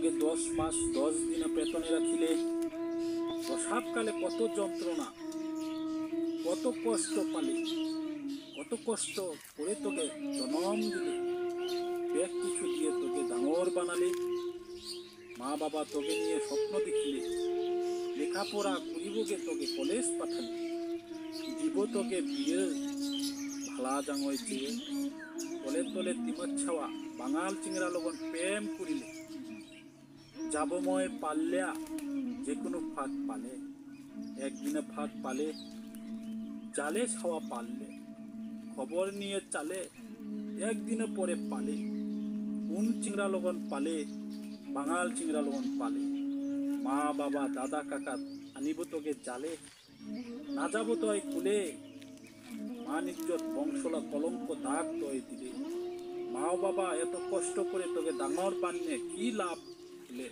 তোকে 10 মাস 10 দিন পেতনে রাখিলে, প্রসাবকালে কত যন্ত্রণা, কত কষ্ট পালি, কত কষ্ট করে তোকে জন্ম দিলে, ব্যাগ কিছু দিয়ে তোকে ডাঙর বানালে, মা বাবা তোকে নিয়ে স্বপ্ন দেখিলে, লেখাপড়া করিবগে তোকে কলেজ পাঠালে, দিব তোকে বিয়ে ভালা জাঙই চেয়ে, তলে তলে তিমত ছাওয়া বাঙাল চিংড়া লগন প্রেম করিলে, যাব মই পাল্লা যে কোনো ফাঁক পালে, একদিনে ফাঁক পালে, জালে ছাওয়া পারলে, খবর নিয়ে চালে, একদিনে পরে পালে, কোন চিংড়া লগন পালে, বাঙাল চিংড়া লগন পালে, মা বাবা দাদা কাকা আনিব তোকে জালে, না যাব তয় কুলে, মান ইজ্জত বংশলা কলঙ্ক দাগ তয় দিলে, মা বাবা এত কষ্ট করে তোকে ডাঙর বানিয়ে কি লাভ দিলে।